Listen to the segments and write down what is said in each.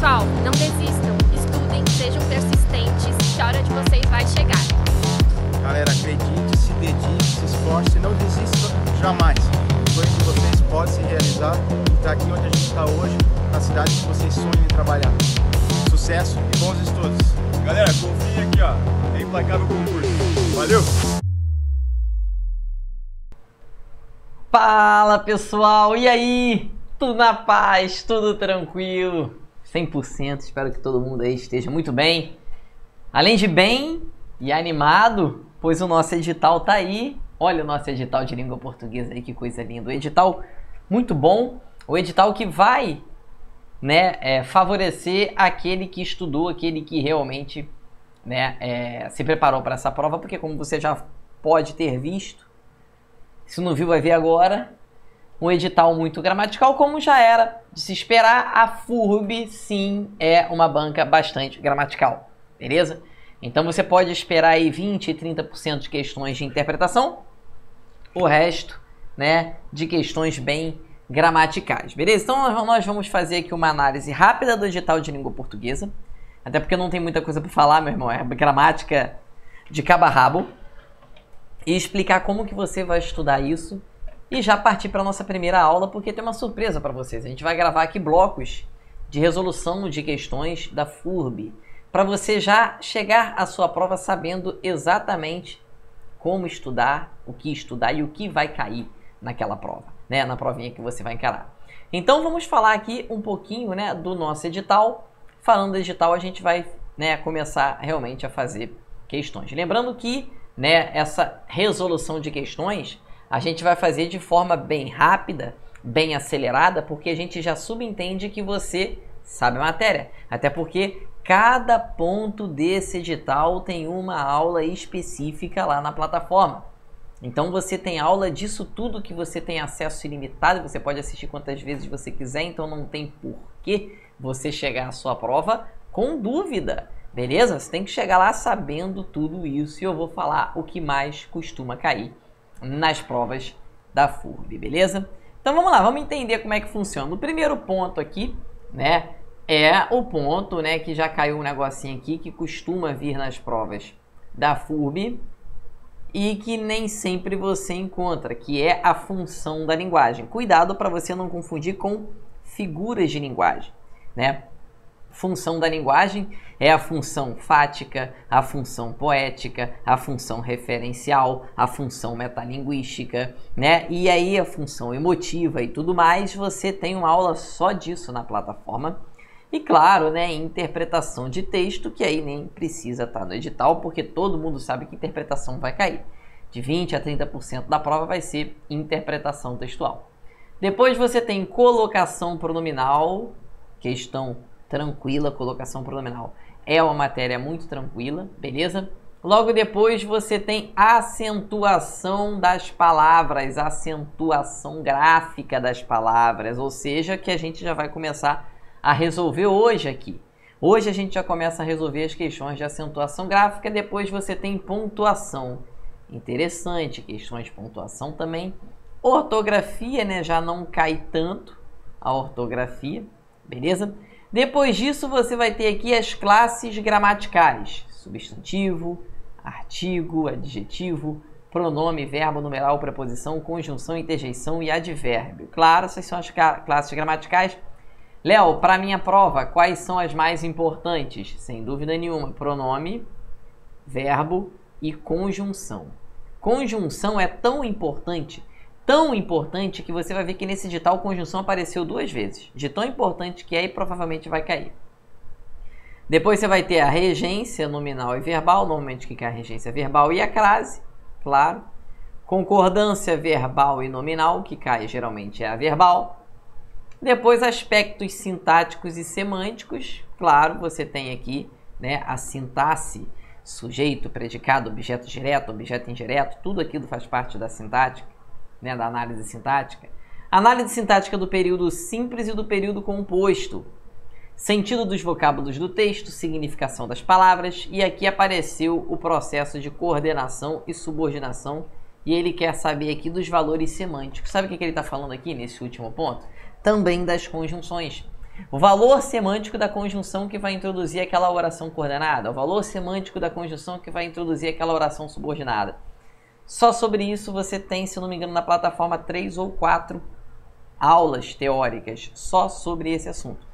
Pessoal, não desistam, estudem, sejam persistentes, que a hora de vocês vai chegar. Galera, acredite, se dedique, se esforce, não desista jamais. O sonho de vocês pode se realizar e estar aqui onde a gente está hoje, na cidade que vocês sonham em trabalhar. Sucesso e bons estudos. Galera, confia aqui, ó. É implacável concurso. Valeu! Fala pessoal, e aí? Tudo na paz, tudo tranquilo, 100%, espero que todo mundo aí esteja muito bem. Além de bem e animado, pois o nosso edital tá aí. Olha o nosso edital de língua portuguesa aí, que coisa linda. O edital muito bom, o edital que vai, né, favorecer aquele que estudou, aquele que realmente, né, se preparou para essa prova, porque como você já pode ter visto, se não viu vai ver agora, um edital muito gramatical, como já era de se esperar. A FURB sim é uma banca bastante gramatical, beleza? Então você pode esperar aí 20 e 30% de questões de interpretação, o resto, né, de questões bem gramaticais, beleza? Então nós vamos fazer aqui uma análise rápida do edital de língua portuguesa, até porque não tem muita coisa para falar, meu irmão, é gramática de cabo a rabo, e explicar como que você vai estudar isso e já partir para a nossa primeira aula, porque tem uma surpresa para vocês. A gente vai gravar aqui blocos de resolução de questões da FURB, para você já chegar à sua prova sabendo exatamente como estudar, o que estudar e o que vai cair naquela prova, né? Na provinha que você vai encarar. Então vamos falar aqui um pouquinho, né, do nosso edital. Falando do edital, a gente vai, né, começar realmente a fazer questões. Lembrando que, né, essa resolução de questões a gente vai fazer de forma bem rápida, bem acelerada, porque a gente já subentende que você sabe a matéria. Até porque cada ponto desse edital tem uma aula específica lá na plataforma. Então você tem aula disso tudo, que você tem acesso ilimitado, você pode assistir quantas vezes você quiser, então não tem por que você chegar à sua prova com dúvida. Beleza? Você tem que chegar lá sabendo tudo isso, e eu vou falar o que mais costuma cair nas provas da FURB, beleza? Então vamos lá, vamos entender como é que funciona. O primeiro ponto aqui, né, é o ponto, né, que já caiu um negocinho aqui, que costuma vir nas provas da FURB e que nem sempre você encontra, que é a função da linguagem. Cuidado para você não confundir com figuras de linguagem, né? Função da linguagem é a função fática, a função poética, a função referencial, a função metalinguística, né? E aí a função emotiva e tudo mais, você tem uma aula só disso na plataforma. E claro, né, interpretação de texto, que aí nem precisa estar no edital, porque todo mundo sabe que interpretação vai cair. De 20 a 30% da prova vai ser interpretação textual. Depois você tem colocação pronominal, questão tranquila, colocação pronominal é uma matéria muito tranquila, beleza? Logo depois você tem acentuação das palavras, acentuação gráfica das palavras, ou seja, que a gente já vai começar a resolver hoje aqui. Hoje a gente já começa a resolver as questões de acentuação gráfica. Depois você tem pontuação, interessante, questões de pontuação também. Ortografia, né, já não cai tanto a ortografia, beleza? Depois disso, você vai ter aqui as classes gramaticais: substantivo, artigo, adjetivo, pronome, verbo, numeral, preposição, conjunção, interjeição e advérbio. Claro, essas são as classes gramaticais. Léo, para minha prova, quais são as mais importantes? Sem dúvida nenhuma, pronome, verbo e conjunção. Conjunção é tão importante que você vai ver que nesse edital conjunção apareceu 2 vezes. De tão importante que é, e provavelmente vai cair. Depois você vai ter a regência nominal e verbal, normalmente que é a regência verbal, e a crase, claro. Concordância verbal e nominal, que cai geralmente é a verbal. Depois aspectos sintáticos e semânticos, claro, você tem aqui, né, a sintaxe, sujeito, predicado, objeto direto, objeto indireto, tudo aquilo faz parte da sintática, né, da análise sintática. Análise sintática do período simples e do período composto. Sentido dos vocábulos do texto, significação das palavras, e aqui apareceu o processo de coordenação e subordinação, e ele quer saber aqui dos valores semânticos. Sabe o que ele está falando aqui nesse último ponto? Também das conjunções. O valor semântico da conjunção que vai introduzir aquela oração coordenada. O valor semântico da conjunção que vai introduzir aquela oração subordinada. Só sobre isso você tem, se eu não me engano, na plataforma 3 ou 4 aulas teóricas só sobre esse assunto.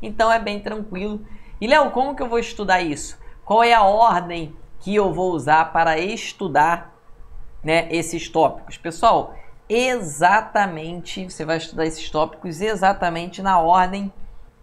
Então é bem tranquilo. E Léo, como que eu vou estudar isso? Qual é a ordem que eu vou usar para estudar, né, esses tópicos? Pessoal, exatamente, você vai estudar esses tópicos exatamente na ordem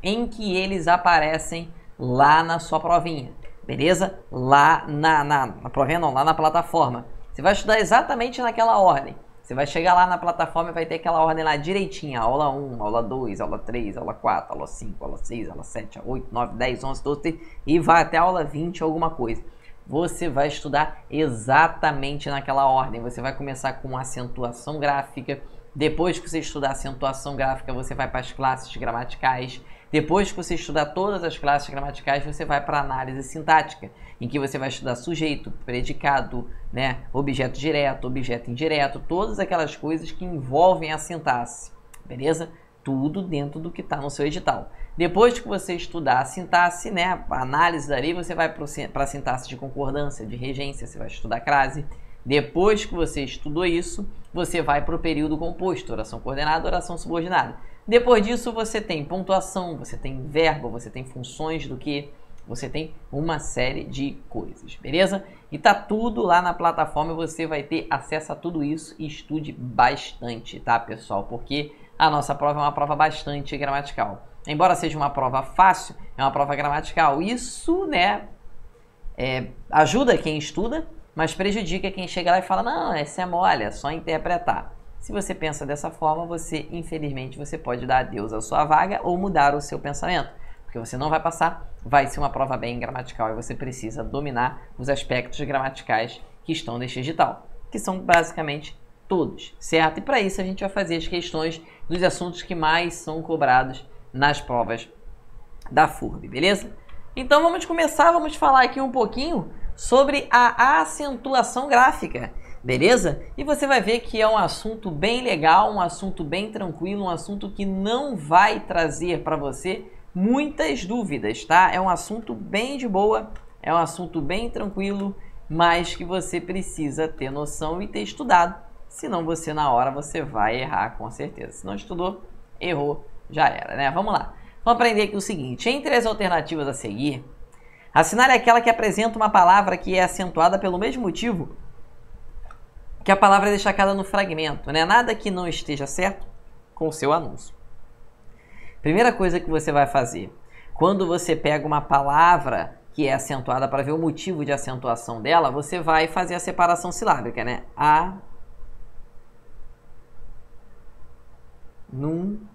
em que eles aparecem lá na sua provinha, beleza? Lá na provinha não, lá na plataforma. Você vai estudar exatamente naquela ordem. Você vai chegar lá na plataforma e vai ter aquela ordem lá direitinha. Aula 1, aula 2, aula 3, aula 4, aula 5, aula 6, aula 7, 8, 9, 10, 11, 12, e vai até a aula 20 alguma coisa. Você vai estudar exatamente naquela ordem. Você vai começar com acentuação gráfica. Depois que você estudar acentuação gráfica, você vai para as classes gramaticais. Depois que você estudar todas as classes gramaticais, você vai para a análise sintática, em que você vai estudar sujeito, predicado, né, objeto direto, objeto indireto, todas aquelas coisas que envolvem a sintaxe, beleza? Tudo dentro do que está no seu edital. Depois que você estudar a sintaxe, né, a análise dali, você vai para a sintaxe de concordância, de regência, você vai estudar crase. Depois que você estudou isso, você vai para o período composto, oração coordenada, oração subordinada. Depois disso, você tem pontuação, você tem verbo, você tem funções do que, você tem uma série de coisas, beleza? E tá tudo lá na plataforma e você vai ter acesso a tudo isso e estude bastante, tá, pessoal? Porque a nossa prova é uma prova bastante gramatical. Embora seja uma prova fácil, é uma prova gramatical. Isso, né, ajuda quem estuda, mas prejudica quem chega lá e fala, não, essa é mole, é só interpretar. Se você pensa dessa forma, você, infelizmente, você pode dar adeus à sua vaga ou mudar o seu pensamento. Porque você não vai passar, vai ser uma prova bem gramatical e você precisa dominar os aspectos gramaticais que estão neste edital, que são basicamente todos, certo? E para isso a gente vai fazer as questões dos assuntos que mais são cobrados nas provas da FURB, beleza? Então vamos começar, vamos falar aqui um pouquinho sobre a acentuação gráfica, beleza? E você vai ver que é um assunto bem legal, um assunto bem tranquilo, um assunto que não vai trazer para você muitas dúvidas, tá? É um assunto bem de boa, é um assunto bem tranquilo, mas que você precisa ter noção e ter estudado, senão você na hora você vai errar com certeza. Se não estudou, errou, já era, né? Vamos lá. Vamos aprender aqui o seguinte, entre as alternativas a seguir, assinale aquela que apresenta uma palavra que é acentuada pelo mesmo motivo que a palavra é destacada no fragmento, né? Nada que não esteja certo com o seu anúncio. Primeira coisa que você vai fazer, quando você pega uma palavra que é acentuada para ver o motivo de acentuação dela, você vai fazer a separação silábica, né? Anúncio.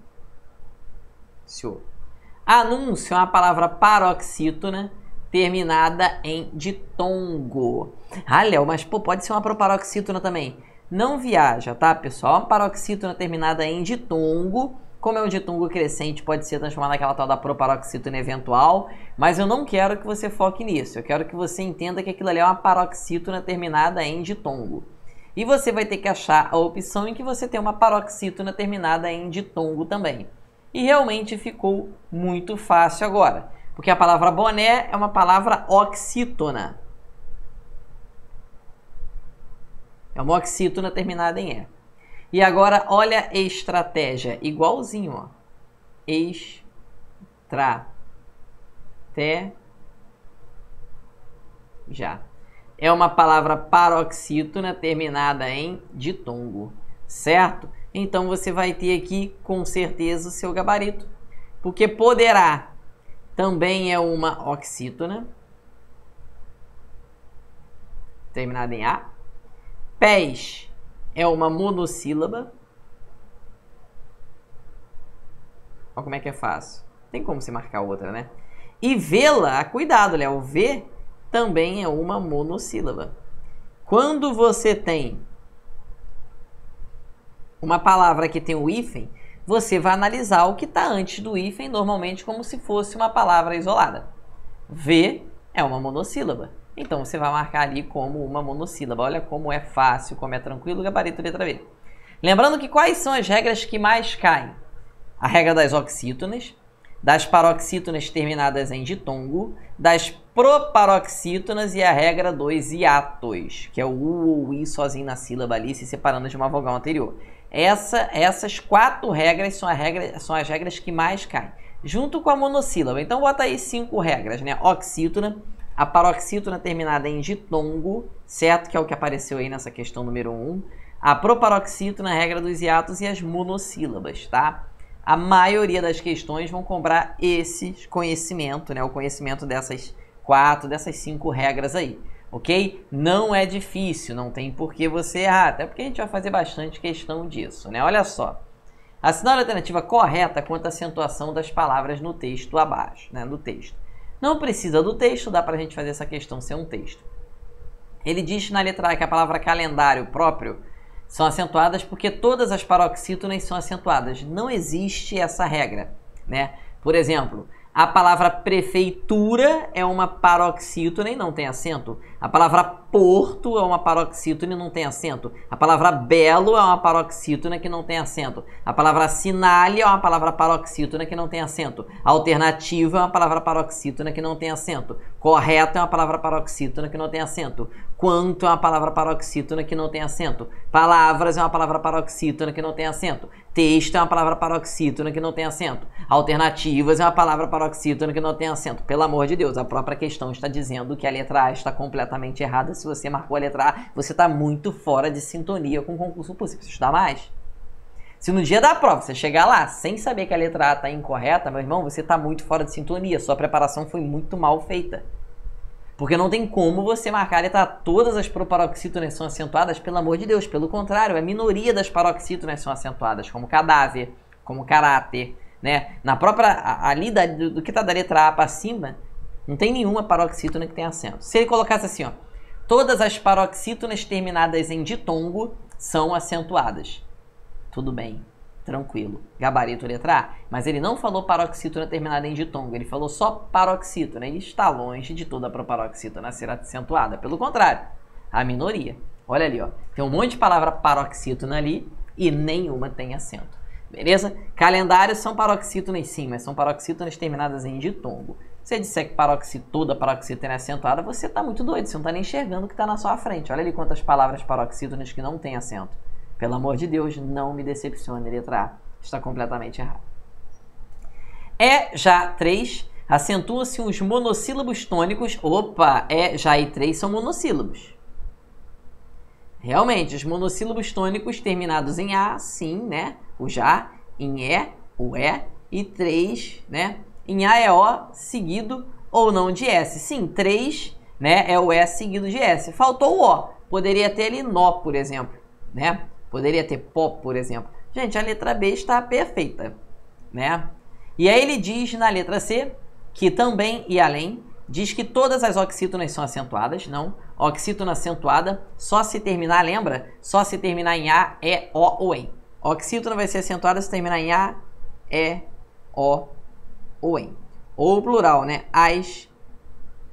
Anúncio é uma palavra paroxítona terminada em ditongo. Ah, Léo, mas pô, pode ser uma proparoxítona também. Não viaja, tá, pessoal? Uma paroxítona terminada em ditongo. Como é um ditongo crescente, pode ser transformado naquela tal da proparoxítona eventual, mas eu não quero que você foque nisso. Eu quero que você entenda que aquilo ali é uma paroxítona terminada em ditongo. E você vai ter que achar a opção em que você tem uma paroxítona terminada em ditongo também. E realmente ficou muito fácil agora, porque a palavra boné é uma palavra oxítona. É uma oxítona terminada em E. E agora, olha a estratégia, igualzinho, ó. Já. É uma palavra paroxítona terminada em ditongo, certo? Então você vai ter aqui, com certeza, o seu gabarito. Porque poderá também é uma oxítona terminada em A. Pés é uma monossílaba. Olha como é que é fácil. Tem como você marcar outra, né? E vê-la, cuidado, Léo, o V também é uma monossílaba. Quando você tem uma palavra que tem o hífen, você vai analisar o que está antes do hífen, normalmente como se fosse uma palavra isolada. V é uma monossílaba. Então, você vai marcar ali como uma monossílaba. Olha como é fácil, como é tranquilo, gabarito letra B. Lembrando que quais são as regras que mais caem? A regra das oxítonas, das paroxítonas terminadas em ditongo, das proparoxítonas e a regra dos hiatos, que é o U ou I sozinho na sílaba ali, se separando de uma vogal anterior. Essas 4 regras são as regras que mais caem, junto com a monossílaba. Então bota aí 5 regras, né? Oxítona, a paroxítona terminada em ditongo, certo? Que é o que apareceu aí nessa questão número 1. A proparoxítona, a regra dos hiatos e as monossílabas, tá? A maioria das questões vão cobrar esse conhecimento, né? O conhecimento dessas 5 regras aí, ok? Não é difícil, não tem por que você errar, até porque a gente vai fazer bastante questão disso, né? Olha só. Assinale a alternativa correta quanto à acentuação das palavras no texto abaixo, né? No texto. Não precisa do texto, dá pra gente fazer essa questão sem um texto. Ele diz na letra A que a palavra calendário próprio são acentuadas porque todas as paroxítonas são acentuadas. Não existe essa regra, né? Por exemplo, a palavra prefeitura é uma paroxítona e não tem acento. A palavra porto é uma paroxítona e não tem acento. A palavra belo é uma paroxítona que não tem acento. A palavra sinale é uma palavra paroxítona que não tem acento. Alternativa é uma palavra paroxítona que não tem acento. Correto é uma palavra paroxítona que não tem acento. Quanto é uma palavra paroxítona que não tem acento. Palavras é uma palavra paroxítona que não tem acento. Texto é uma palavra paroxítona que não tem acento. Alternativas é uma palavra paroxítona que não tem acento. Pelo amor de Deus, a própria questão está dizendo que a letra A está completamente errada. Se você marcou a letra A, você está muito fora de sintonia com o concurso público. Você precisa estudar mais. Se no dia da prova você chegar lá sem saber que a letra A está incorreta, meu irmão, você está muito fora de sintonia. Sua preparação foi muito mal feita. Porque não tem como você marcar a letra A. Todas as proparoxítonas são acentuadas, pelo amor de Deus. Pelo contrário, a minoria das paroxítonas são acentuadas, como cadáver, como caráter, né? Na própria, ali do que está da letra A para cima, não tem nenhuma paroxítona que tem acento. Se ele colocasse assim, ó, todas as paroxítonas terminadas em ditongo são acentuadas. Tudo bem, tranquilo. Gabarito letra A. Mas ele não falou paroxítona terminada em ditongo, ele falou só paroxítona. Ele está longe de toda a proparoxítona ser acentuada. Pelo contrário, a minoria. Olha ali, ó. Tem um monte de palavra paroxítona ali e nenhuma tem acento. Beleza? Calendários são paroxítonas sim, mas são paroxítonas terminadas em ditongo. Se você disser que toda paroxítona é acentuada, você está muito doido, você não está nem enxergando o que está na sua frente. Olha ali quantas palavras paroxítonas que não tem acento. Pelo amor de Deus, não me decepcione, letra A. Está completamente errado. Já 3, acentuam-se os monossílabos tônicos. Opa, já e 3 são monossílabos. Realmente, os monossílabos tônicos terminados em A, sim, né? O já, em o e 3, né? Em A é O seguido ou não de S. Sim, 3, né? É o E seguido de S. Faltou o O. Poderia ter ali nó, por exemplo, né? Poderia ter pó, por exemplo. Gente, a letra B está perfeita, né? E aí ele diz na letra C que também e além, diz que todas as oxítonas são acentuadas. Não, oxítona acentuada só se terminar, lembra? Só se terminar em A, E, O ou EM. Oxítona vai ser acentuada se terminar em A, E, O ou EM. Ou plural, né? As,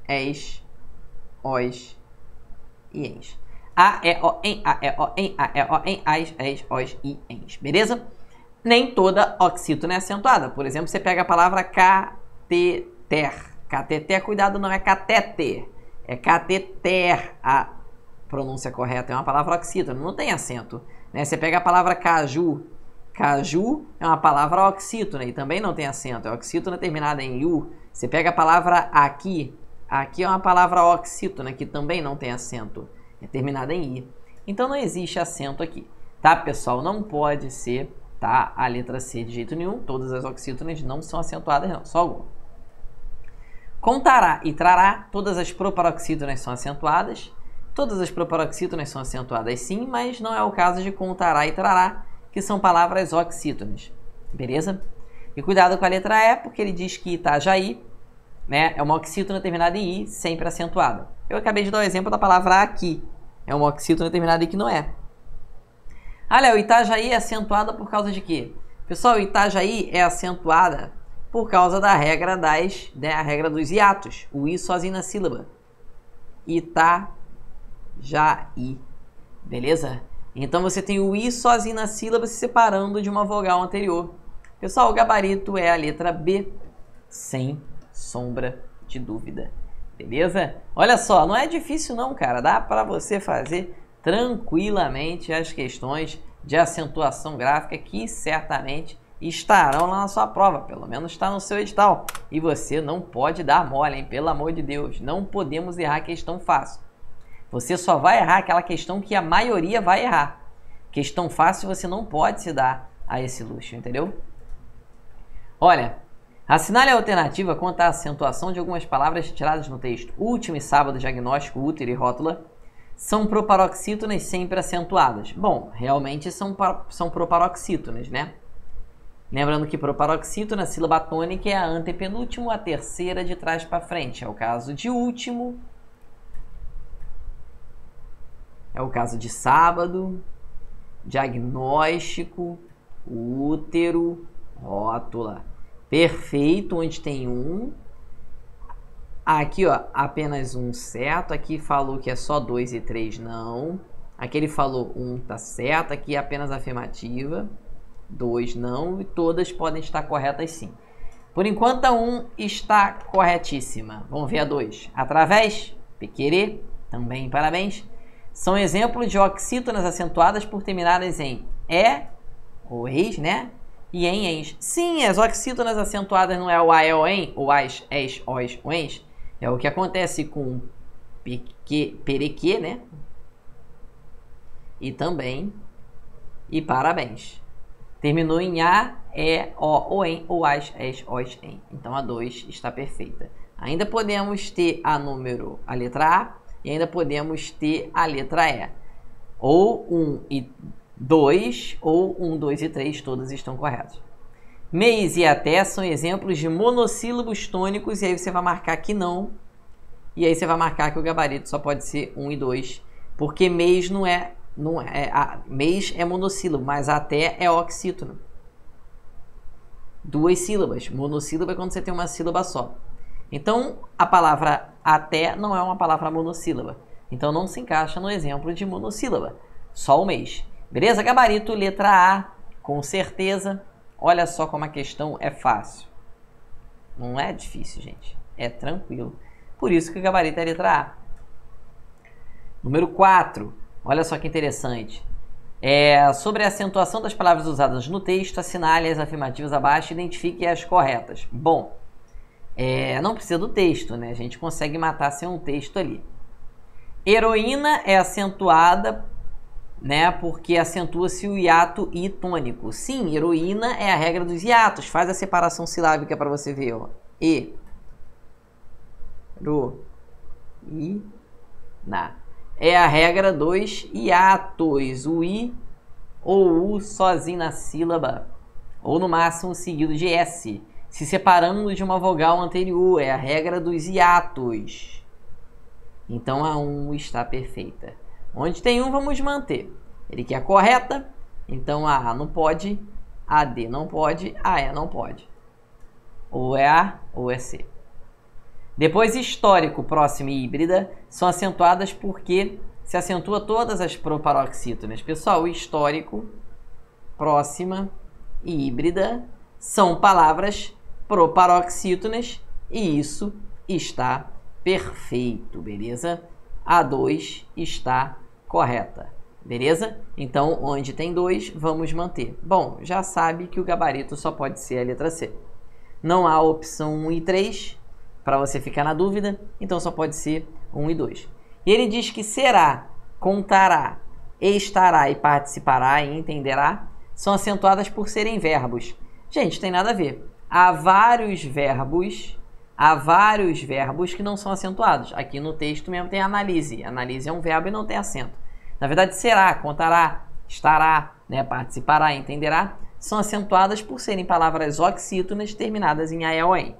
es, os e ens. A, E, O, em, A, E, O, em, A, E, O, em, as, es, os e ens. Beleza? Nem toda oxítona é acentuada. Por exemplo, você pega a palavra cateter. Cateter, cuidado, não é catéter. É cateter. A pronúncia correta é uma palavra oxítona, não tem acento, né? Você pega a palavra caju. Caju é uma palavra oxítona e também não tem acento. É oxítona terminada em U. Você pega a palavra aqui. Aqui é uma palavra oxítona que também não tem acento. É terminada em I. Então não existe acento aqui, tá, pessoal? Não pode ser, tá, a letra C de jeito nenhum. Todas as oxítonas não são acentuadas, não, só alguma. Com tará e trará, todas as proparoxítonas são acentuadas. Todas as proparoxítonas são acentuadas sim, mas não é o caso de com tará e trará, que são palavras oxítonas. Beleza? E cuidado com a letra E, porque ele diz que Itajaí, né, é uma oxítona terminada em I, sempre acentuada. Eu acabei de dar o exemplo da palavra aqui. É uma oxítona terminada em que não é. Olha, o Itajaí é acentuada por causa de quê? Pessoal, o Itajaí é acentuada por causa da regra a regra dos hiatos. O I sozinho na sílaba. Itajaí. Beleza? Então você tem o I sozinho na sílaba se separando de uma vogal anterior. Pessoal, o gabarito é a letra B. sem sombra de dúvida. Beleza? Olha só, não é difícil não, cara. Dá para você fazer tranquilamente as questões de acentuação gráfica que certamente estarão lá na sua prova, pelo menos está no seu edital. E você não pode dar mole, hein? Pelo amor de Deus, não podemos errar questão fácil. Você só vai errar aquela questão que a maioria vai errar. Questão fácil você não pode se dar a esse luxo, entendeu? Olha, assinale a alternativa quanto à acentuação de algumas palavras retiradas no texto. Último e sábado, diagnóstico, útero e rótula são proparoxítonas sempre acentuadas. Bom, realmente são proparoxítonas, né? Lembrando que proparoxítona, sílaba tônica, é a antepenúltima, a terceira de trás para frente. É o caso de último. É o caso de sábado, diagnóstico, útero, rótula. Perfeito, onde tem um. Aqui, ó, apenas um certo. Aqui falou que é só 2 e 3, não. Aqui ele falou 1, tá certo. Aqui é apenas afirmativa. 2 não. E todas podem estar corretas sim. Por enquanto a 1 está corretíssima. Vamos ver a 2. Através, pequerê, também parabéns. São exemplos de oxítonas acentuadas por terminadas em E, ou eis, né? E em ens. Sim, as oxítonas acentuadas não é o a, é o em, ou as, es, os, o ens. É o que acontece com perequê, né? E também, e parabéns. Terminou em a, é, o, em, ou as, es, os, em. Então a 2 está perfeita. Ainda podemos ter a letra A, e ainda podemos ter a letra E. Ou 1 e 2, ou 1, 2 e 3, todas estão corretas. Mês e até são exemplos de monossílabos tônicos, e aí você vai marcar que não. E aí você vai marcar que o gabarito só pode ser 1 e 2, porque mês mês é monossílabo, mas até é oxítono. 2 sílabas. Monossílabo é quando você tem uma sílaba só. Então, a palavra até não é uma palavra monossílaba. Então, não se encaixa no exemplo de monossílaba. Só o mês. Beleza? Gabarito, letra A, com certeza. Olha só como a questão é fácil. Não é difícil, gente. É tranquilo. Por isso que o gabarito é a letra A. Número 4. Olha só que interessante. Sobre a acentuação das palavras usadas no texto, assinale as afirmativas abaixo e identifique as corretas. Bom, não precisa do texto, né? A gente consegue matar sem um texto ali. Heroína é acentuada, né? Porque acentua-se o hiato i tônico. Sim, heroína é a regra dos hiatos. Faz a separação silábica para você ver, ó. Na. É a regra dos hiatos. O i ou o sozinho na sílaba. Ou no máximo seguido de s. Se separando de uma vogal anterior. É a regra dos hiatos. Então a 1 está perfeita. Onde tem 1, vamos manter. Ele quer a correta. Então a não pode. A D não pode. A E não pode. Ou é A ou é C. Depois, histórico, próximo e híbrida são acentuadas porque se acentua todas as proparoxítonas. Pessoal, histórico, próxima e híbrida são palavras proparoxítonas e isso está perfeito, beleza? A 2 está correta, beleza? Então, onde tem 2, vamos manter. Bom, já sabe que o gabarito só pode ser a letra C. Não há opção 1 e 3, para você ficar na dúvida, então só pode ser 1 e 2. E ele diz que será, contará, estará e participará e entenderá são acentuadas por serem verbos. Gente, tem nada a ver. Há vários verbos que não são acentuados. Aqui no texto mesmo tem analise. Analise é um verbo e não tem acento. Na verdade, será, contará, estará, né, participará, entenderá, são acentuadas por serem palavras oxítonas terminadas em a, e, o, em.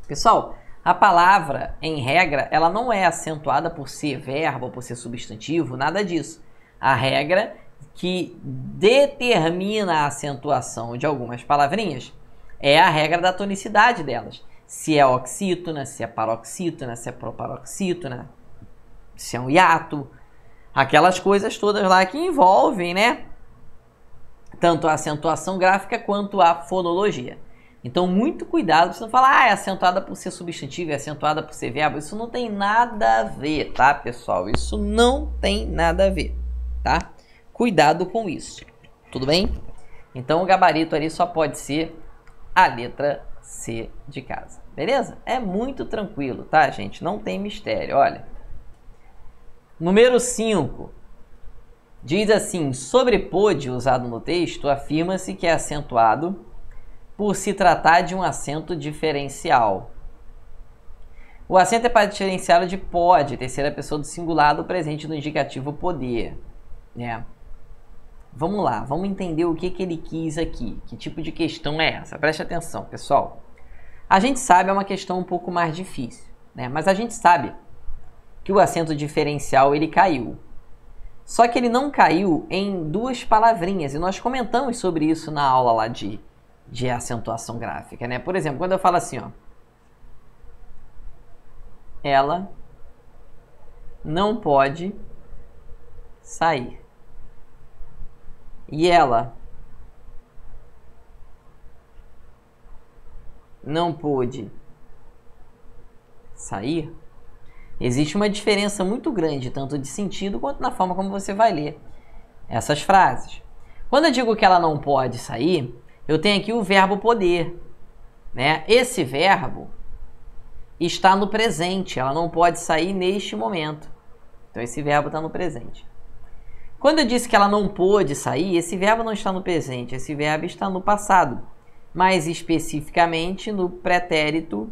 Pessoal, a palavra, em regra, ela não é acentuada por ser verbo ou por ser substantivo, nada disso. A regra que determina a acentuação de algumas palavrinhas é a regra da tonicidade delas. Se é oxítona, se é paroxítona, se é proparoxítona, se é um hiato, aquelas coisas todas lá que envolvem, né, tanto a acentuação gráfica quanto a fonologia. Então, muito cuidado, você não falar, é acentuada por ser substantivo, é acentuada por ser verbo. Isso não tem nada a ver, tá, pessoal? Isso não tem nada a ver, tá? Cuidado com isso, tudo bem? Então, o gabarito ali só pode ser a letra C de casa, beleza? É muito tranquilo, tá, gente? Não tem mistério, olha. Número 5. Diz assim, sobre pôde usado no texto, afirma-se que é acentuado por se tratar de um acento diferencial. O acento é para diferenciá-lo de pode, terceira pessoa do singular do presente do indicativo poder, né? Vamos lá, vamos entender o que ele quis aqui. Que tipo de questão é essa? Preste atenção, pessoal. A gente sabe, é uma questão um pouco mais difícil, né? Mas a gente sabe que o acento diferencial, ele caiu. Só que ele não caiu em duas palavrinhas, e nós comentamos sobre isso na aula lá de acentuação gráfica, né? Por exemplo, quando eu falo assim, ó, ela não pode sair. E ela não pôde sair. Existe uma diferença muito grande, tanto de sentido quanto na forma como você vai ler essas frases. Quando eu digo que ela não pode sair, eu tenho aqui o verbo poder, né? Esse verbo está no presente, ela não pode sair neste momento. Então, esse verbo está no presente. Quando eu disse que ela não pôde sair, esse verbo não está no presente, esse verbo está no passado. Mais especificamente no pretérito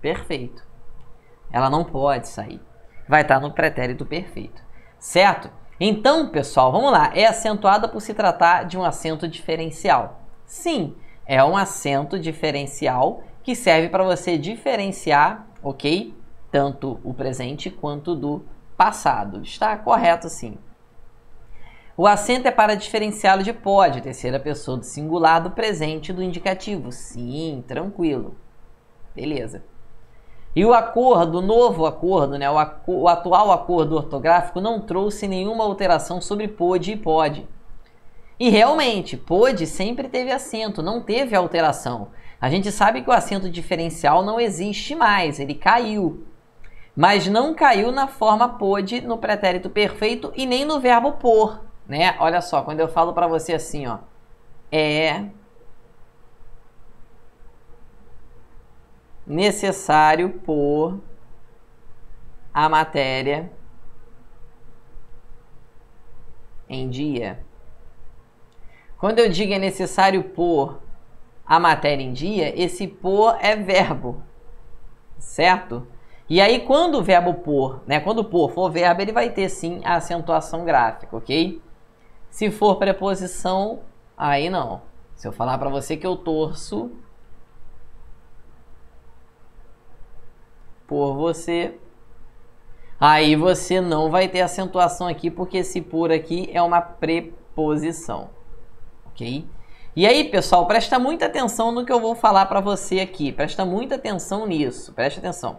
perfeito. Ela não pode sair. Vai estar no pretérito perfeito. Certo? Então, pessoal, vamos lá. É acentuada por se tratar de um acento diferencial. Sim, é um acento diferencial que serve para você diferenciar, ok? Tanto o presente quanto do passado. Está correto, sim. O acento é para diferenciá-lo de pode, terceira pessoa do singular, do presente do indicativo. Sim, tranquilo. Beleza. E o acordo, o novo acordo, né, o atual acordo ortográfico não trouxe nenhuma alteração sobre pôde e pode. E realmente, pôde sempre teve acento, não teve alteração. A gente sabe que o acento diferencial não existe mais, ele caiu. Mas não caiu na forma pôde, no pretérito perfeito e nem no verbo pôr, né? Olha só, quando eu falo para você assim, ó, é necessário pôr a matéria em dia. Quando eu digo é necessário pôr a matéria em dia, esse pôr é verbo, certo? E aí quando o verbo pôr, né, quando o pôr for verbo, ele vai ter sim a acentuação gráfica, ok? Se for preposição, aí não. Se eu falar para você que eu torço por você, aí você não vai ter acentuação aqui, porque esse por aqui é uma preposição, ok? E aí, pessoal, presta muita atenção no que eu vou falar para você aqui, presta muita atenção nisso, presta atenção.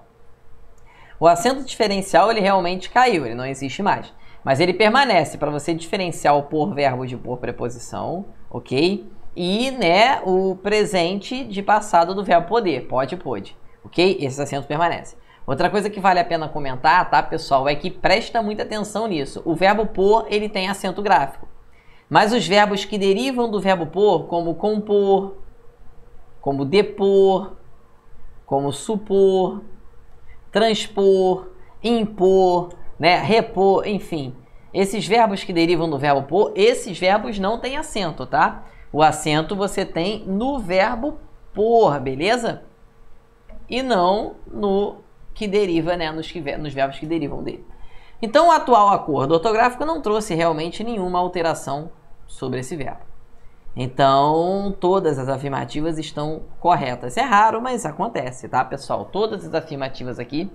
O acento diferencial, ele realmente caiu, ele não existe mais, mas ele permanece para você diferenciar o por verbo de por preposição, ok? E, né, o presente de passado do verbo poder, pode, pôde. Ok? Esses acentos permanecem. Outra coisa que vale a pena comentar, tá, pessoal, é que presta muita atenção nisso. O verbo pôr, ele tem acento gráfico. Mas os verbos que derivam do verbo pôr, como compor, como depor, como supor, transpor, impor, né, repor, enfim. Esses verbos que derivam do verbo pôr, esses verbos não têm acento, tá? O acento você tem no verbo pôr, beleza? E não no que deriva, né, nos verbos que derivam dele. Então, o atual acordo ortográfico não trouxe realmente nenhuma alteração sobre esse verbo. Então, todas as afirmativas estão corretas. É raro, mas acontece, tá, pessoal? Todas as afirmativas aqui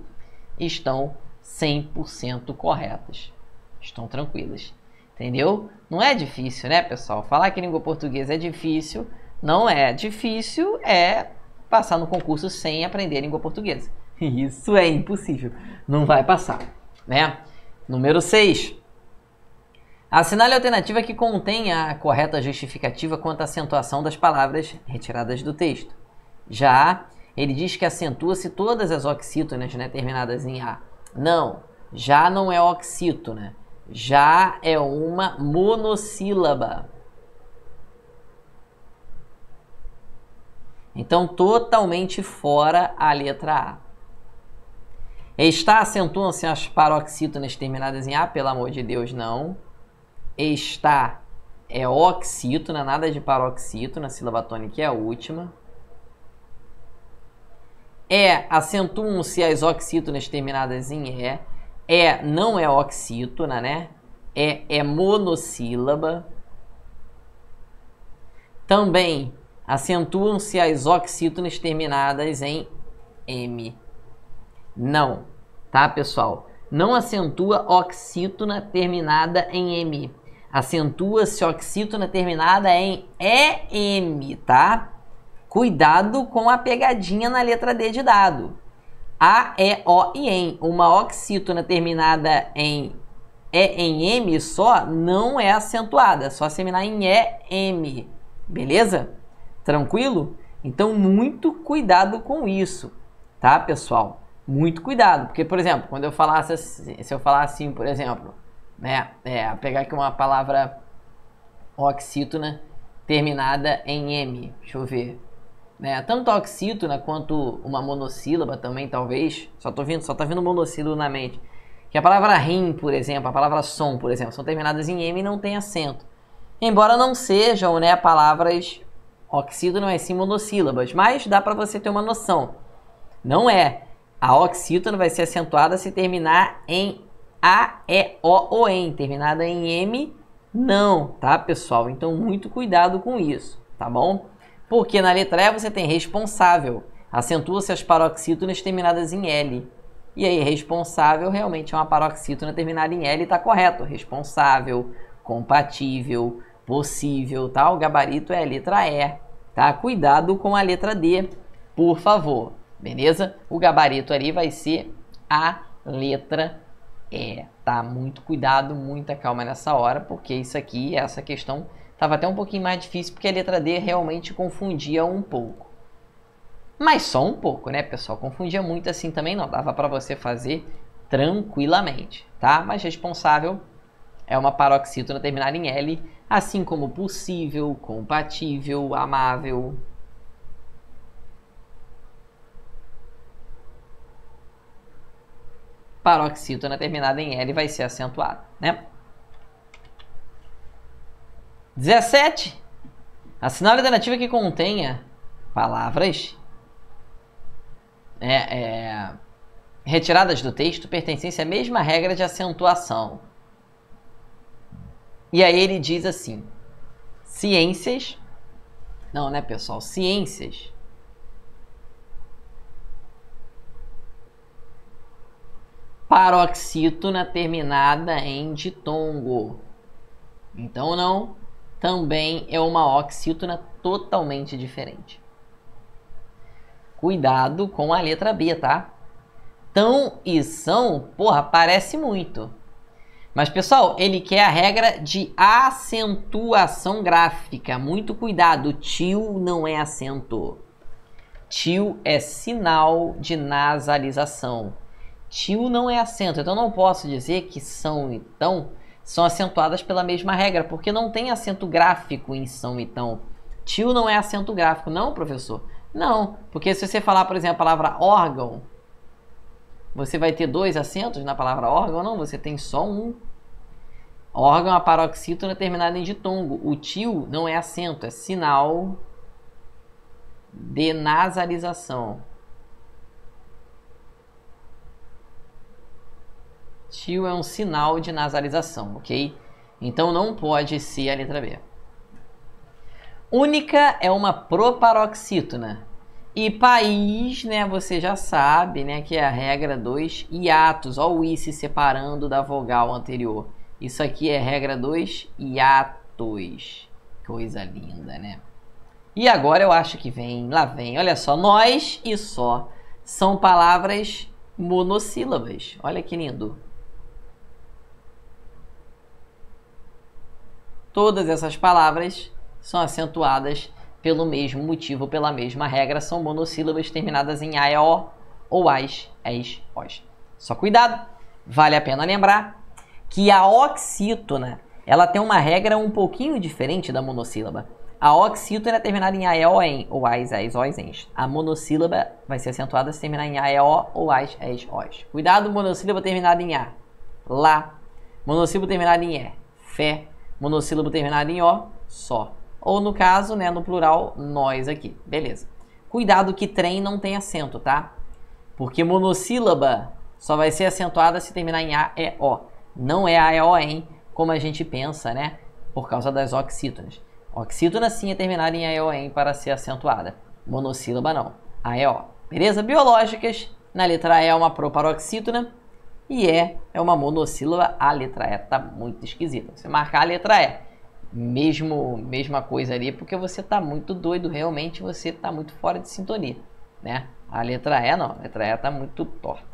estão 100% corretas. Estão tranquilas. Entendeu? Não é difícil, né, pessoal? Falar que língua portuguesa é difícil, não é. Difícil é passar no concurso sem aprender língua portuguesa. Isso é impossível. Não vai passar, né? Número 6. Assinale a alternativa que contém a correta justificativa quanto à acentuação das palavras retiradas do texto. Já ele diz que acentua-se todas as oxítonas, né, terminadas em A. Não, já não é oxítona. Já é uma monossílaba. Então, totalmente fora a letra A. Está acentuam-se as paroxítonas terminadas em A? Pelo amor de Deus, não. Está é oxítona, nada de paroxítona, a sílaba tônica é a última. Acentuam-se as oxítonas terminadas em E. Não é oxítona, né? É monossílaba. Também acentuam-se as oxítonas terminadas em M. Não, tá, pessoal? Não acentua oxítona terminada em M. Acentua-se oxítona terminada em EM, tá? Cuidado com a pegadinha na letra D de dado. A, E, O e EM. Uma oxítona terminada em E em M só não é acentuada, só terminar em EM. Beleza? Tranquilo? Então, muito cuidado com isso, tá, pessoal? Muito cuidado, porque, por exemplo, quando eu falasse assim, se eu falar assim, por exemplo, né, pegar aqui uma palavra oxítona terminada em M, deixa eu ver, né, tanto a oxítona quanto uma monossílaba também, talvez, só tá vindo monossílabo na mente, que a palavra rim, por exemplo, a palavra som, por exemplo, são terminadas em M e não tem acento, embora não sejam, né, palavras oxítona, mas sim monossílabas, mas dá para você ter uma noção, não é. A oxítona vai ser acentuada se terminar em A, E, O ou EM. Terminada em M, não, tá, pessoal? Então, muito cuidado com isso, tá bom? Porque na letra E você tem responsável. Acentua-se as paroxítonas terminadas em L. E aí, responsável realmente é uma paroxítona terminada em L e tá correto. Responsável, compatível, possível, tá? O gabarito é a letra E, tá? Cuidado com a letra D, por favor. Beleza? O gabarito ali vai ser a letra E, tá? Muito cuidado, muita calma nessa hora, porque isso aqui, essa questão, estava até um pouquinho mais difícil, porque a letra D realmente confundia um pouco. Mas só um pouco, né, pessoal? Confundia muito assim também não, dava para você fazer tranquilamente, tá? Mas responsável é uma paroxítona terminada em L, assim como possível, compatível, amável. Paroxítona terminada em L vai ser acentuada, né? 17. Assinale a alternativa que contenha palavras retiradas do texto pertencentes à mesma regra de acentuação. E aí ele diz assim: ciências... Não, né, pessoal? Ciências... paroxítona terminada em ditongo. Então não, também é uma oxítona totalmente diferente. Cuidado com a letra B, tá? Tão e são, porra, parece muito. Mas, pessoal, ele quer a regra de acentuação gráfica. Muito cuidado, tio não é acento. Tio é sinal de nasalização. Tio não é acento, então não posso dizer que são e tão são acentuadas pela mesma regra, porque não tem acento gráfico em são e tão. Tio não é acento gráfico, não, professor? Não, porque se você falar, por exemplo, a palavra órgão, você vai ter 2 acentos na palavra órgão, não, você tem só um. Órgão é uma paroxítona terminada em ditongo. O tio não é acento, é sinal de nasalização. Tio é um sinal de nasalização, ok? Então não pode ser a letra B. Única é uma proparoxítona. E país, né, você já sabe, né, que é a regra dos hiatos. Olha o i se separando da vogal anterior. Isso aqui é regra dos hiatos. Coisa linda, né? E agora eu acho que vem, lá vem, olha só, nós e só são palavras monossílabas. Olha que lindo. todas essas palavras são acentuadas pelo mesmo motivo, pela mesma regra, são monossílabas terminadas em A, E, O ou AS, ES, OS. Só cuidado, vale a pena lembrar que a oxítona, ela tem uma regra um pouquinho diferente da monossílaba. A oxítona é terminada em A, E, O, EN, ou AS, ES, OS, ENS. A monossílaba vai ser acentuada se terminar em A, E, O ou AS, ES, OS. Cuidado, monossílaba terminada em A, lá. Monossílabo terminado em E, fé. Monossílabo terminado em O, só. Ou no caso, né, no plural, nós aqui. Beleza. Cuidado que trem não tem acento, tá? Porque monossílaba só vai ser acentuada se terminar em A, E, O. Não é A, E, O, EN, como a gente pensa, né? Por causa das oxítonas. Oxítona sim é terminada em A, E, O, EN para ser acentuada. Monossílaba não. A, E, O. Beleza? Biológicas. Na letra E é uma proparoxítona. E é uma monossílaba. A letra E tá muito esquisita. Você marcar a letra E, mesma coisa ali, porque você tá muito doido, realmente você tá muito fora de sintonia, né? A letra E não, a letra E tá muito torta.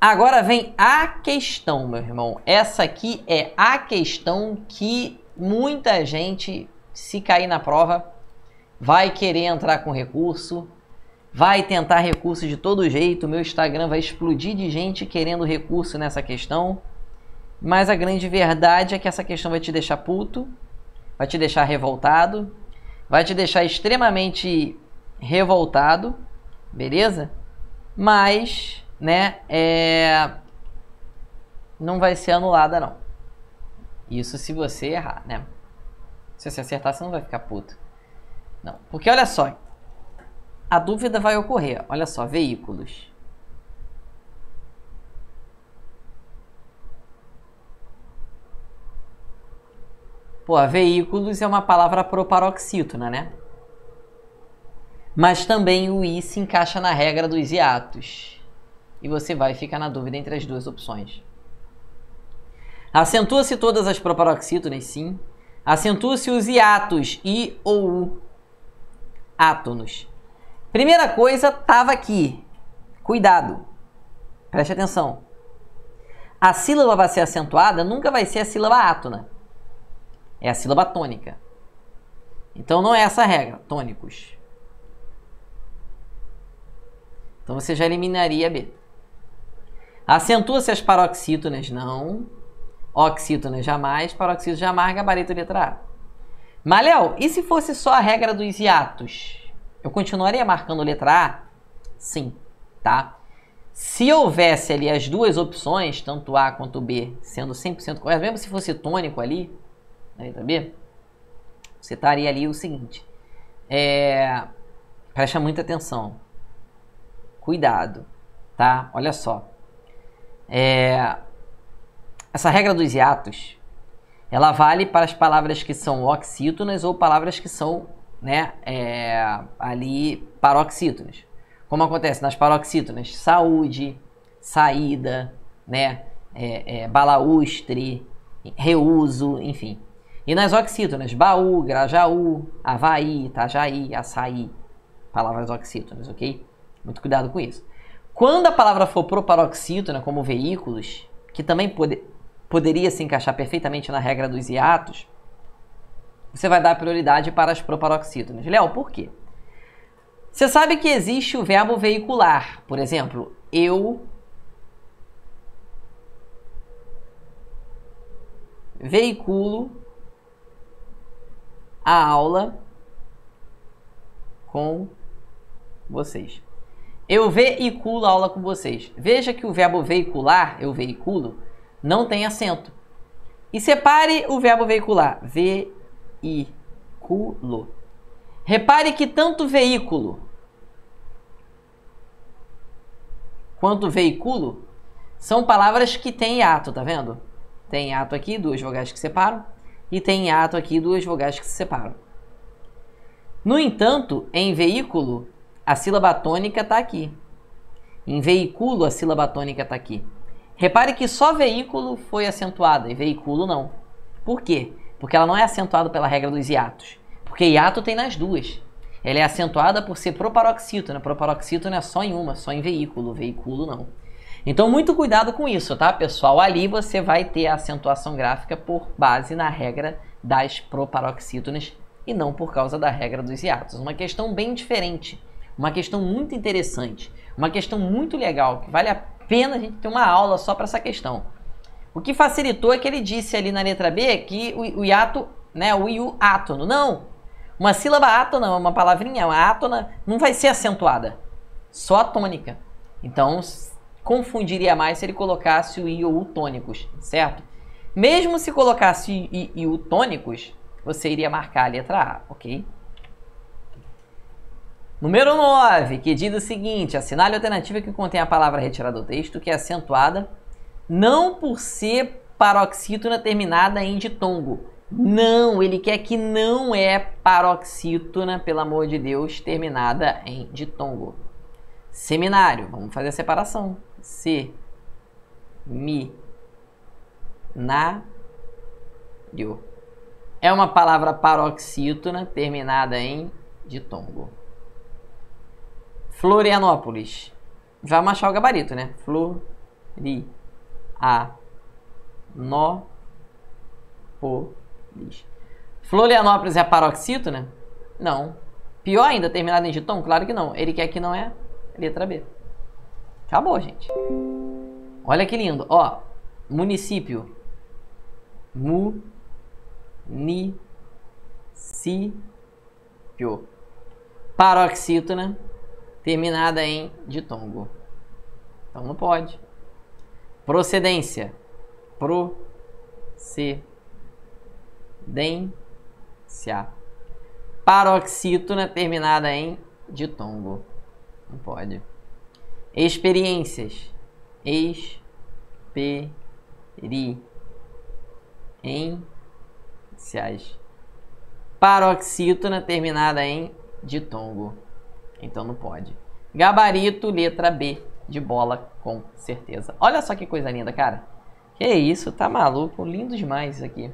Agora vem a questão, meu irmão. Essa aqui é a questão que muita gente, se cair na prova, vai querer entrar com recurso, vai tentar recurso de todo jeito. Meu Instagram vai explodir de gente querendo recurso nessa questão. Mas a grande verdade é que essa questão vai te deixar puto, vai te deixar revoltado, vai te deixar extremamente revoltado, beleza? Mas, né, não vai ser anulada não. Isso se você errar, né? Se você acertar, você não vai ficar puto. Não, porque olha só, a dúvida vai ocorrer. Olha só, veículos. Pô, veículos é uma palavra proparoxítona, né? Mas também o I se encaixa na regra dos hiatos. E você vai ficar na dúvida entre as duas opções. Acentua-se todas as proparoxítonas, sim. Acentua-se os hiatos, I ou U. Átonos. Primeira coisa, estava aqui. Cuidado. Preste atenção. A sílaba vai ser acentuada, nunca vai ser a sílaba átona. É a sílaba tônica. Então não é essa a regra. Tônicos. Então você já eliminaria B. Acentua-se as paroxítonas? Não. Oxítonas jamais. Paroxítonas jamais. Gabarito letra A. Mas, Léo, e se fosse só a regra dos hiatos? Eu continuaria marcando letra A? Sim. Tá? Se houvesse ali as duas opções, tanto A quanto B, sendo 100% correto, mesmo se fosse tônico ali, na letra B, você estaria ali o seguinte. Presta muita atenção. Cuidado, tá? Olha só. Essa regra dos hiatos, ela vale para as palavras que são oxítonas ou palavras que são, né, ali paroxítonas. Como acontece nas paroxítonas? Saúde, saída, né, balaústre, reuso, enfim. E nas oxítonas, baú, grajaú, Havaí, Itajaí, açaí, palavras oxítonas, ok? Muito cuidado com isso. Quando a palavra for proparoxítona, como veículos, que também poderia se encaixar perfeitamente na regra dos hiatos, você vai dar prioridade para as proparoxítonas. Léo, por quê? Você sabe que existe o verbo veicular. Por exemplo, eu veiculo a aula com vocês. Eu veiculo a aula com vocês. Veja que o verbo veicular, eu veiculo, não tem acento. E separe o verbo veicular. Veículo. Repare que tanto veículo quanto veículo são palavras que têm hiato, tá vendo? Tem hiato aqui, duas vogais que separam. E tem hiato aqui, duas vogais que se separam. No entanto, em veículo, a sílaba tônica está aqui. Em veículo, a sílaba tônica está aqui. Repare que só veículo foi acentuada e veículo não. Por quê? Porque ela não é acentuada pela regra dos hiatos. Porque hiato tem nas duas. Ela é acentuada por ser proparoxítona. Proparoxítona é só em uma, só em veículo. Veículo não. Então, muito cuidado com isso, tá, pessoal? Ali você vai ter a acentuação gráfica por base na regra das proparoxítonas e não por causa da regra dos hiatos. Uma questão bem diferente, uma questão muito interessante, uma questão muito legal, que vale a pena a gente ter uma aula só para essa questão. O que facilitou é que ele disse ali na letra B que o hiato, né, o iu átono. Não! Uma sílaba átona, uma palavrinha, uma átona, não vai ser acentuada, só a tônica. Então, confundiria mais se ele colocasse o i ou u tônicos, certo? Mesmo se colocasse i e u tônicos, você iria marcar a letra A, ok? Número 9, que diz o seguinte: assinale a alternativa que contém a palavra retirada do texto, que é acentuada, não por ser paroxítona terminada em ditongo. Não, ele quer que não é paroxítona, pelo amor de Deus, terminada em ditongo. Seminário, vamos fazer a separação. Se, mi, na, rio. É uma palavra paroxítona terminada em ditongo. Florianópolis. Já vamos achar o gabarito, né? Florianópolis é paroxítona? Não. Pior ainda, terminado em ditongo? Claro que não. Ele quer que não é letra B. Acabou, gente. Olha que lindo. Ó, município. Município. Paroxítona terminada em ditongo. Então não pode. Procedência. Procedência. Paroxítona terminada em ditongo. Não pode. Experiências. Experienciais. Paroxítona terminada em ditongo. Então não pode. Gabarito, letra B de bola, com certeza. Olha só que coisa linda, cara. Que isso, tá maluco? Lindo demais isso aqui.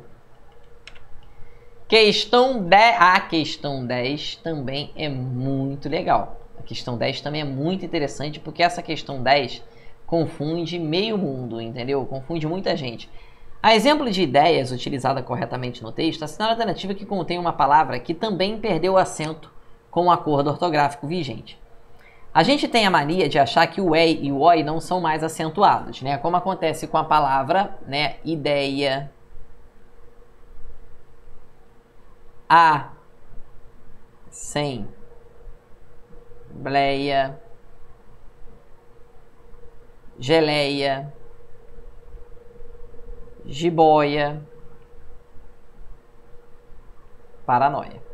Questão 10. A questão 10 também é muito legal. A questão 10 também é muito interessante, porque essa questão 10 confunde meio mundo, entendeu? Confunde muita gente. A exemplo de ideias utilizada corretamente no texto, assinale a alternativa que contém uma palavra que também perdeu o acento com o acordo ortográfico vigente. A gente tem a mania de achar que o EI e o OI não são mais acentuados, né? Como acontece com a palavra, né, ideia, assembleia, geleia, jiboia, paranoia.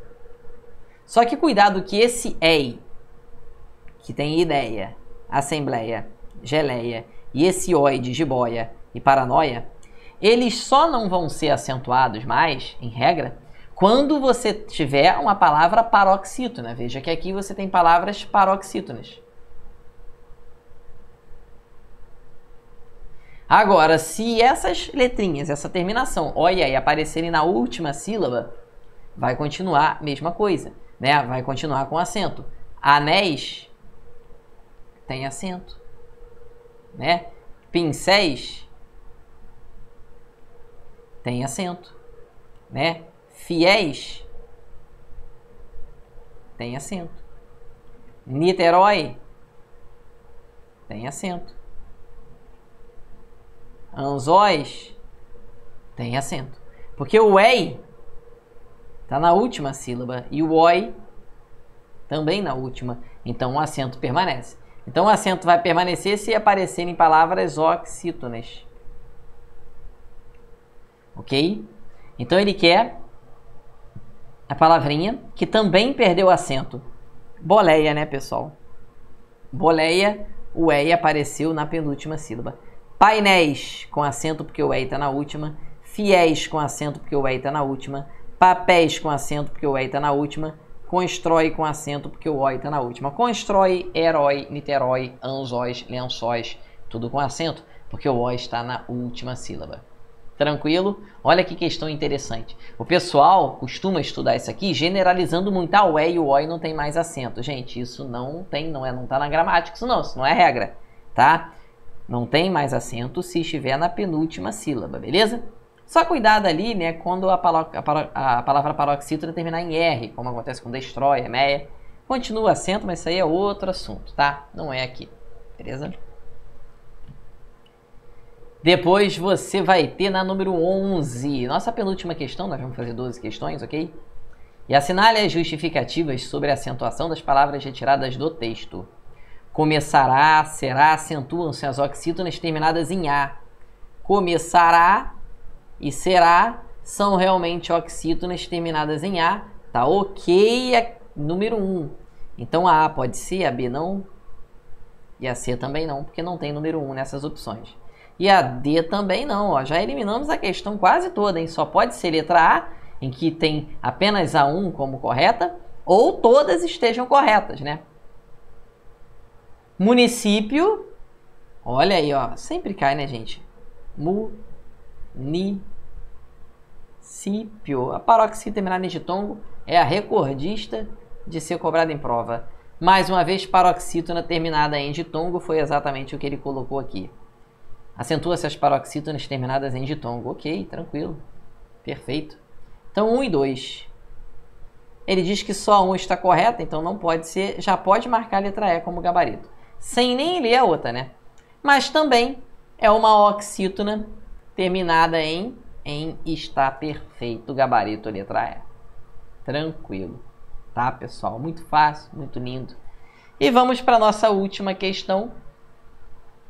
Só que cuidado que esse EI, que tem ideia, assembleia, geleia, e esse OI de jiboia e paranoia, eles só não vão ser acentuados mais, em regra, quando você tiver uma palavra paroxítona. Veja que aqui você tem palavras paroxítonas. Agora, se essas letrinhas, essa terminação, OI e EI, aparecerem na última sílaba, vai continuar a mesma coisa, né? Vai continuar com acento. Anéis tem acento, né? Pincéis tem acento, né? Fiéis tem acento. Niterói tem acento. Anzóis tem acento. Porque o EI está na última sílaba e o OI também na última. Então o acento permanece. Então o acento vai permanecer se aparecerem palavras oxítonas. Ok? Então ele quer a palavrinha que também perdeu acento. Boleia, né, pessoal? Boleia, o EI apareceu na penúltima sílaba. Painéis com acento porque o EI está na última. Fiéis com acento porque o EI está na última. Papéis com acento porque o EI está na última. Constrói com acento porque o OI está na última. Constrói, herói, niterói, anzóis, lençóis, tudo com acento porque o OI está na última sílaba. Tranquilo? Olha que questão interessante. O pessoal costuma estudar isso aqui generalizando muito. Ah, o E e o OI não tem mais acento. Gente, isso não tem, não está na gramática, isso não é regra, tá? Não tem mais acento se estiver na penúltima sílaba, beleza? Só cuidado ali, né, quando a palavra paroxítona terminar em R, como acontece com destrói, emeia. Continua acento, mas isso aí é outro assunto, tá? Não é aqui, beleza? Depois você vai ter na número 11, nossa penúltima questão, nós vamos fazer 12 questões, ok? E assinale as justificativas sobre a acentuação das palavras retiradas do texto. Começará, será, acentuam-se as oxítonas terminadas em A. Começará e será são realmente oxítonas terminadas em A. Tá ok, é número 1. Então a A pode ser, a B não. E a C também não, porque não tem número 1 nessas opções. E a D também não, ó. Já eliminamos a questão quase toda, hein? Só pode ser letra A, em que tem apenas a 1 como correta, ou todas estejam corretas, né? Município, olha aí, ó, sempre cai, né, gente? Município. A paroxítona terminada em ditongo é a recordista de ser cobrada em prova. Mais uma vez, paroxítona terminada em ditongo foi exatamente o que ele colocou aqui. Acentua-se as paroxítonas terminadas em ditongo. Ok, tranquilo. Perfeito. Então, 1 e 2. Ele diz que só 1 está correta, então não pode ser. Já pode marcar a letra E como gabarito. Sem nem ler a outra, né? Mas também é uma oxítona terminada em está perfeito, gabarito, letra E. Tranquilo. Tá, pessoal? Muito fácil, muito lindo. E vamos para a nossa última questão,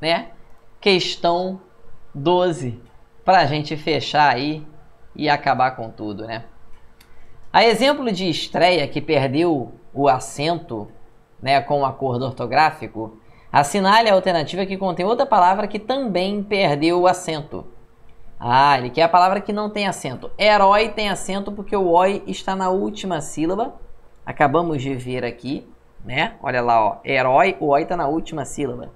né? Questão 12, para a gente fechar aí e acabar com tudo, né? A exemplo de estreia que perdeu o acento, né, com o acordo ortográfico, assinale a alternativa que contém outra palavra que também perdeu o acento. Ah, ele quer a palavra que não tem acento. Herói tem acento porque o oi está na última sílaba. Acabamos de ver aqui, né? Olha lá, ó. Herói, o oi está na última sílaba.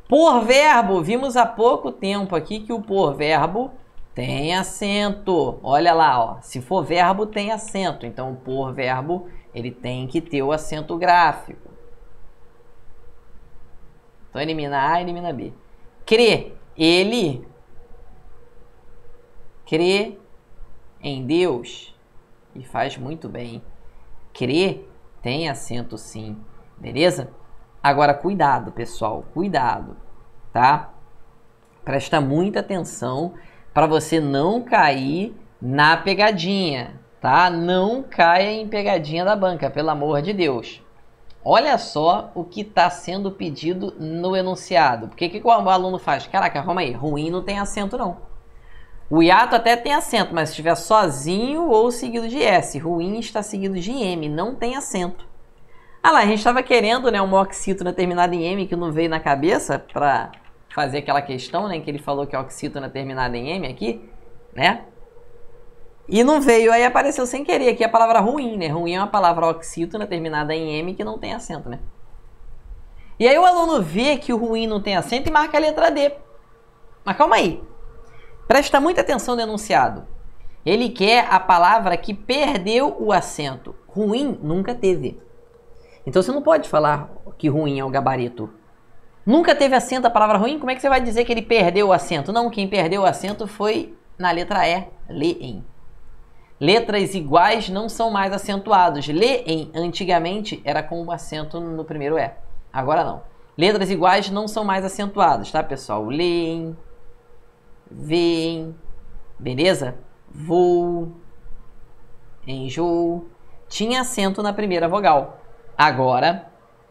Por verbo, vimos há pouco tempo aqui que o por verbo tem acento. Olha lá, ó. Se for verbo, tem acento. Então, o por verbo, ele tem que ter o acento gráfico. Então, elimina A, elimina B. Crê. Ele crê em Deus. E faz muito bem. Crê tem acento sim. Beleza? Agora, cuidado, pessoal. Cuidado, tá? Presta muita atenção para você não cair na pegadinha, tá? Não caia em pegadinha da banca, pelo amor de Deus. Olha só o que está sendo pedido no enunciado. Porque o que o aluno faz? Caraca, calma aí. Ruim não tem acento, não. O hiato até tem acento, mas se estiver sozinho ou seguido de S. Ruim está seguido de M, não tem acento. Ah lá, a gente estava querendo, né, uma oxítona terminada em M que não veio na cabeça para fazer aquela questão, né, que ele falou que a oxítona terminada em M aqui, né? E não veio, aí apareceu sem querer aqui a palavra ruim, né? Ruim é uma palavra oxítona terminada em M que não tem acento, né? E aí o aluno vê que o ruim não tem acento e marca a letra D. Mas calma aí. Presta muita atenção no enunciado. Ele quer a palavra que perdeu o acento. Ruim nunca teve. Então você não pode falar que ruim é o gabarito. Nunca teve acento a palavra ruim, como é que você vai dizer que ele perdeu o acento? Não, quem perdeu o acento foi na letra E, leem. Letras iguais não são mais acentuados. Leem, antigamente, era com o acento no primeiro E. Agora não. Letras iguais não são mais acentuadas, tá, pessoal? Leem, veem, beleza? Vou, enjoo. Tinha acento na primeira vogal. Agora,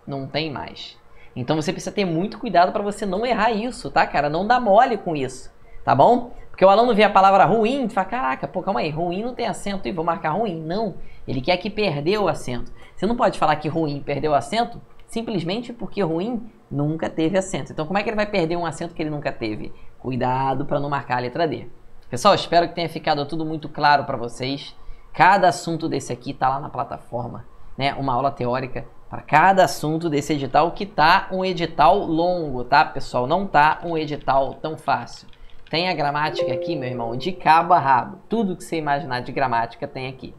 não tem mais. Então, você precisa ter muito cuidado para você não errar isso, tá, cara? Não dá mole com isso, tá bom? Porque o aluno vê a palavra ruim e fala, caraca, pô, calma aí, ruim não tem acento e vou marcar ruim. Não, ele quer que perdeu o acento. Você não pode falar que ruim perdeu o acento simplesmente porque ruim nunca teve acento. Então, como é que ele vai perder um acento que ele nunca teve? Cuidado para não marcar a letra D. Pessoal, espero que tenha ficado tudo muito claro para vocês. Cada assunto desse aqui tá lá na plataforma, né? Uma aula teórica para cada assunto desse edital, que tá um edital longo, tá, pessoal? Não tá um edital tão fácil. Tem a gramática aqui, meu irmão, de cabo a rabo. Tudo que você imaginar de gramática tem aqui.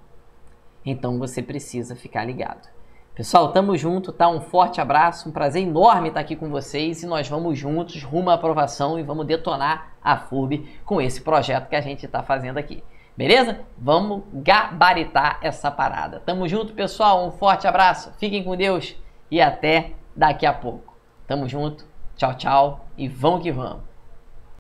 Então você precisa ficar ligado. Pessoal, tamo junto, tá? Um forte abraço, um prazer enorme estar aqui com vocês e nós vamos juntos rumo à aprovação e vamos detonar a FURB com esse projeto que a gente tá fazendo aqui. Beleza? Vamos gabaritar essa parada. Tamo junto, pessoal, um forte abraço, fiquem com Deus e até daqui a pouco. Tamo junto, tchau, tchau e vamos que vamos.